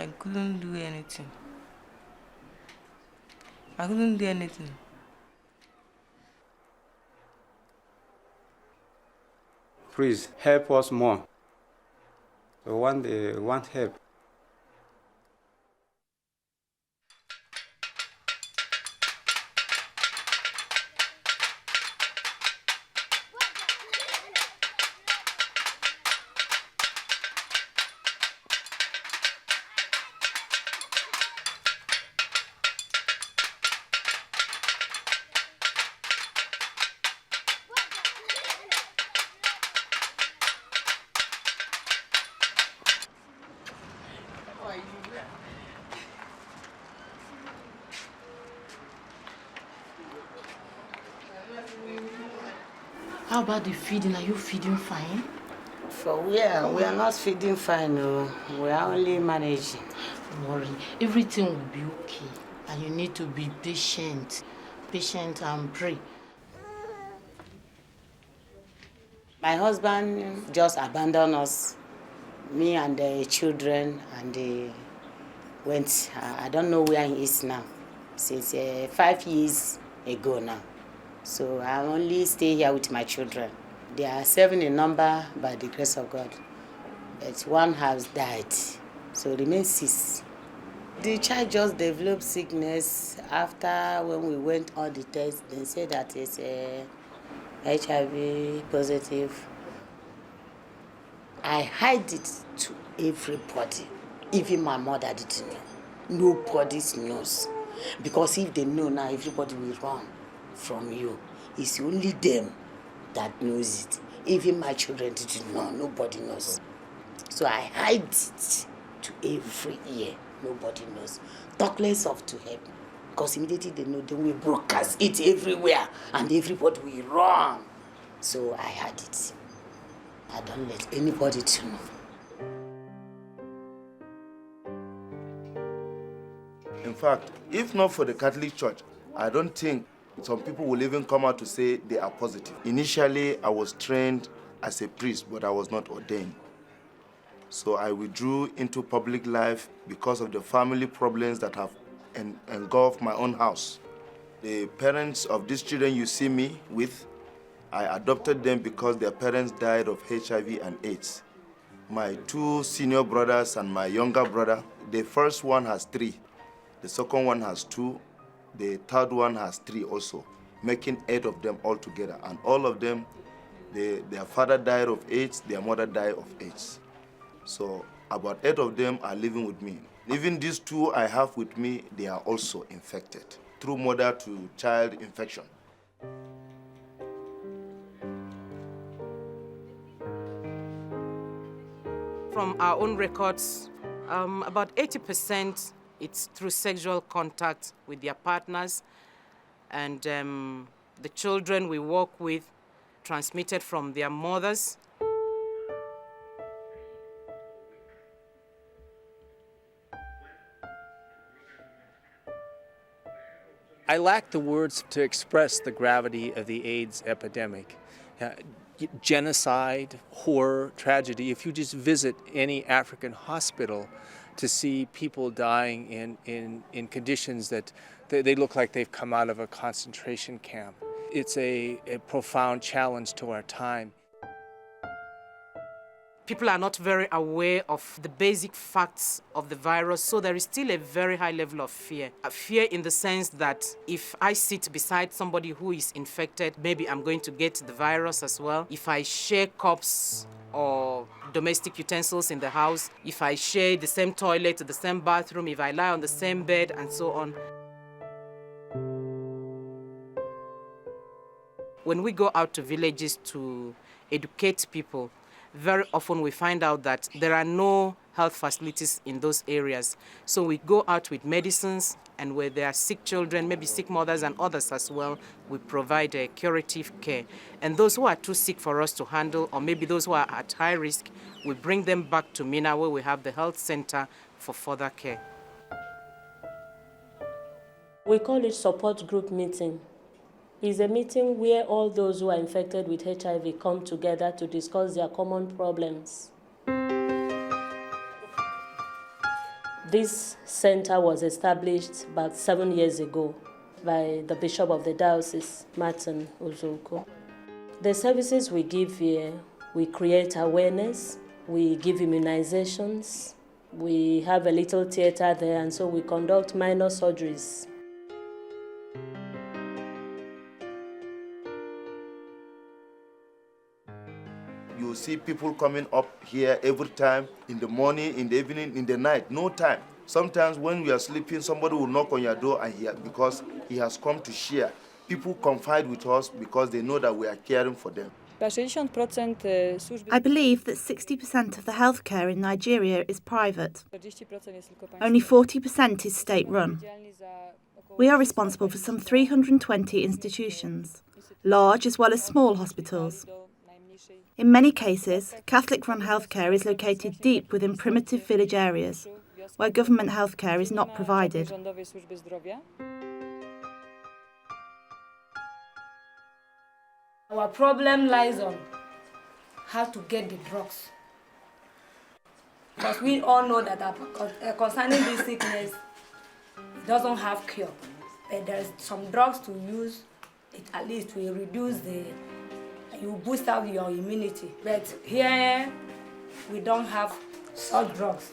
I couldn't do anything. I couldn't do anything. Please help us more. We want help. How about the feeding? Are you feeding fine? We are not feeding fine. No. We are only managing. Don't worry, everything will be okay. And you need to be patient. Patient and pray. My husband just abandoned us, me and the children, and they went. I don't know where he is now. Since 5 years ago now. So I only stay here with my children. They are 7 in number by the grace of God. But one has died, so remains 6. The child just developed sickness after when we went on the test. They said that it's HIV-positive. I hide it to everybody. Even my mother didn't know. Nobody knows. Because if they know now, everybody will run from you. It's only them that knows it. Even my children didn't know. Nobody knows. So I hide it to every ear. Nobody knows. Talk less of to help. Because immediately they know, then we broadcast it everywhere. And everybody will run. So I hide it. I don't let anybody to know. In fact, if not for the Catholic Church, I don't think some people will even come out to say they are positive. Initially, I was trained as a priest, but I was not ordained. So I withdrew into public life because of the family problems that have engulfed my own house. The parents of these children you see me with, I adopted them because their parents died of HIV and AIDS. My 2 senior brothers and my younger brother, the first one has 3. The second one has 2. The third one has 3 also, making 8 of them all together. And all of them, their father died of AIDS, their mother died of AIDS. So about 8 of them are living with me. Even these 2 I have with me, they are also infected through mother to child infection. From our own records, about 80% it's through sexual contact with their partners, and the children we work with transmitted from their mothers. I lack the words to express the gravity of the AIDS epidemic. Genocide, horror, tragedy. If you just visit any African hospital to see people dying in conditions that they look like they've come out of a concentration camp. It's a profound challenge to our time. People are not very aware of the basic facts of the virus, so there is still a very high level of fear. A fear in the sense that if I sit beside somebody who is infected, maybe I'm going to get the virus as well. If I share cups or domestic utensils in the house, if I share the same toilet, the same bathroom, if I lie on the same bed, and so on. When we go out to villages to educate people, very often we find out that there are no health facilities in those areas. So we go out with medicines, and where there are sick children, maybe sick mothers and others as well, we provide a curative care. And those who are too sick for us to handle, or maybe those who are at high risk, we bring them back to Mina, where we have the health center for further care. We call it support group meeting. It's a meeting where all those who are infected with HIV come together to discuss their common problems. This center was established about 7 years ago by the Bishop of the Diocese, Martin Ozoko. The services we give here, we create awareness, we give immunizations, we have a little theater there, and so we conduct minor surgeries. You see people coming up here every time, in the morning, in the evening, in the night, no time. Sometimes when we are sleeping, somebody will knock on your door and because he has come to share. People confide with us because they know that we are caring for them. I believe that 60% of the healthcare in Nigeria is private. Only 40% is state-run. We are responsible for some 320 institutions, large as well as small hospitals. In many cases, Catholic-run healthcare is located deep within primitive village areas, where government healthcare is not provided. Our problem lies on how to get the drugs. Because we all know that concerning this sickness, it doesn't have cure. But there's some drugs to use, it at least will reduce you boost up your immunity. But here, we don't have such drugs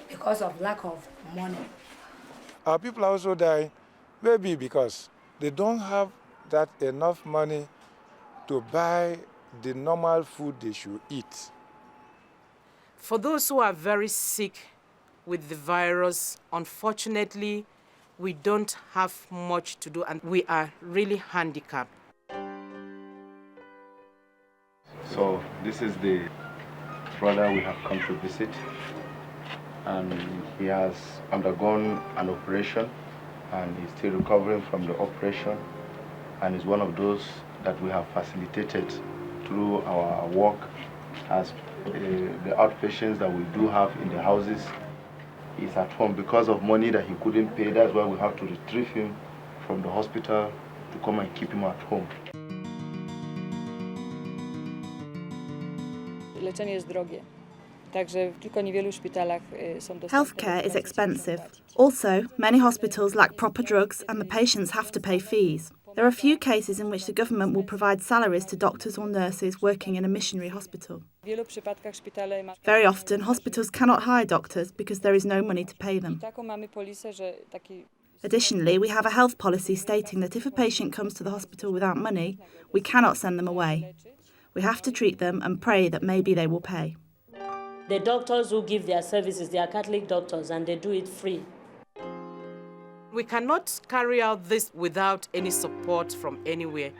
because of lack of money. Our people also die, maybe because they don't have that enough money to buy the normal food they should eat. For those who are very sick with the virus, unfortunately, we don't have much to do and we are really handicapped. So this is the brother we have come to visit, and he has undergone an operation and he's still recovering from the operation, and is one of those that we have facilitated through our work as the outpatients that we do have in the houses. He's at home because of money that he couldn't pay. That's why we have to retrieve him from the hospital to come and keep him at home. Healthcare is expensive. Also, many hospitals lack proper drugs and the patients have to pay fees. There are few cases in which the government will provide salaries to doctors or nurses working in a missionary hospital. Very often, hospitals cannot hire doctors because there is no money to pay them. Additionally, we have a health policy stating that if a patient comes to the hospital without money, we cannot send them away. We have to treat them and pray that maybe they will pay. The doctors who give their services, they are Catholic doctors, and they do it free. We cannot carry out this without any support from anywhere.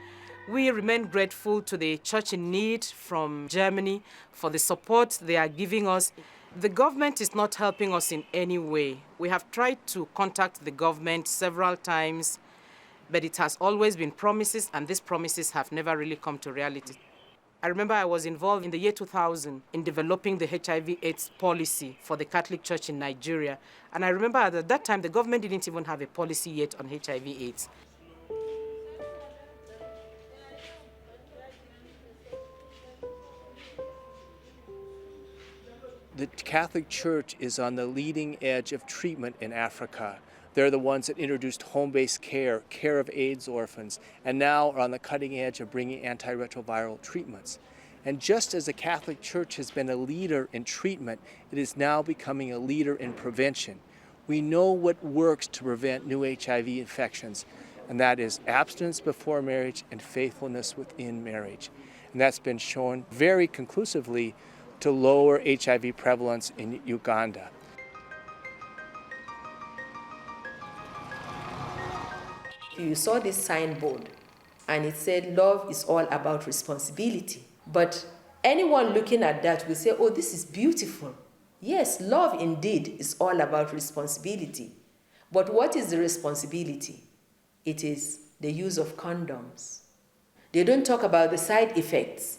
We remain grateful to the Church in Need from Germany for the support they are giving us. The government is not helping us in any way. We have tried to contact the government several times, but it has always been promises, and these promises have never really come to reality. I remember I was involved in the year 2000 in developing the HIV/AIDS policy for the Catholic Church in Nigeria. And I remember at that time, the government didn't even have a policy yet on HIV/AIDS. The Catholic Church is on the leading edge of treatment in Africa. They're the ones that introduced home-based care, care of AIDS orphans, and now are on the cutting edge of bringing anti-retroviral treatments. And just as the Catholic Church has been a leader in treatment, it is now becoming a leader in prevention. We know what works to prevent new HIV infections, and that is abstinence before marriage and faithfulness within marriage. And that's been shown very conclusively to lower HIV prevalence in Uganda. You saw this signboard and it said love is all about responsibility. But anyone looking at that will say, oh, this is beautiful. Yes, love indeed is all about responsibility. But what is the responsibility? It is the use of condoms. They don't talk about the side effects.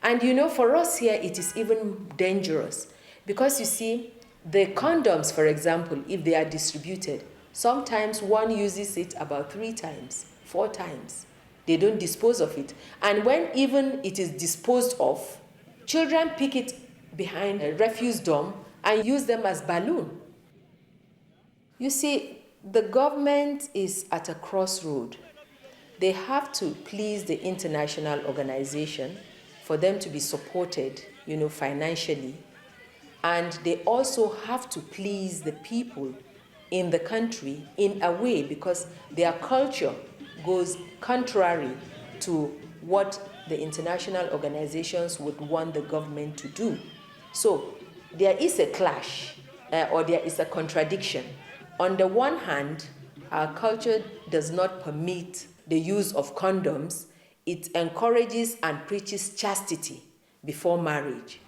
And you know, for us here, it is even dangerous. Because you see, the condoms, for example, if they are distributed, sometimes one uses it about 3 times, 4 times. They don't dispose of it. And when even it is disposed of, children pick it behind a refuse dump and use them as balloon. You see, the government is at a crossroad. They have to please the international organization for them to be supported, financially. And they also have to please the people in the country in a way, because their culture goes contrary to what the international organizations would want the government to do. So there is a clash, or there is a contradiction. On the one hand, our culture does not permit the use of condoms. It encourages and preaches chastity before marriage.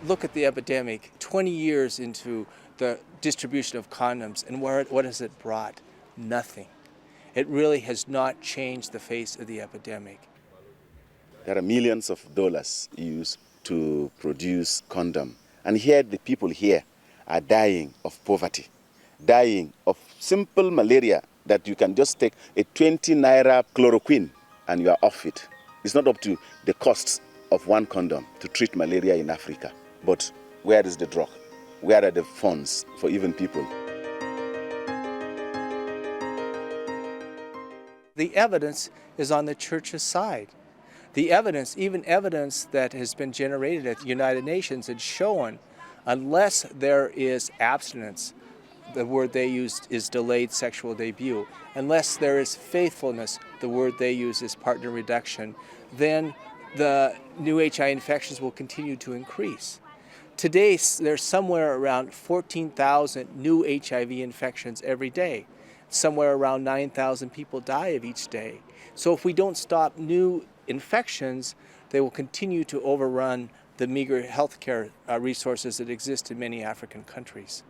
Look at the epidemic 20 years into the distribution of condoms, and what has it brought? Nothing. It really has not changed the face of the epidemic. There are millions of dollars used to produce condom. And here, the people here are dying of poverty, dying of simple malaria that you can just take a 20 naira chloroquine and you are off it. It's not up to the costs of one condom to treat malaria in Africa. But where is the drug? Where are the funds for even people? The evidence is on the church's side. The evidence, even evidence that has been generated at the United Nations, has shown unless there is abstinence, the word they use is delayed sexual debut, unless there is faithfulness, the word they use is partner reduction, then the new HIV infections will continue to increase. Today, there's somewhere around 14,000 new HIV infections every day. Somewhere around 9,000 people die of each day. So if we don't stop new infections, they will continue to overrun the meager healthcare resources that exist in many African countries.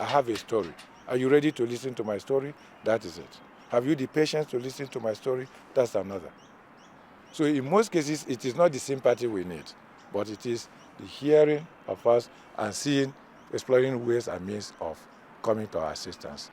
I have a story. Are you ready to listen to my story? That is it. Have you the patience to listen to my story? That's another. So in most cases, it is not the sympathy we need, but it is the hearing of us and seeing, exploring ways and means of coming to our assistance.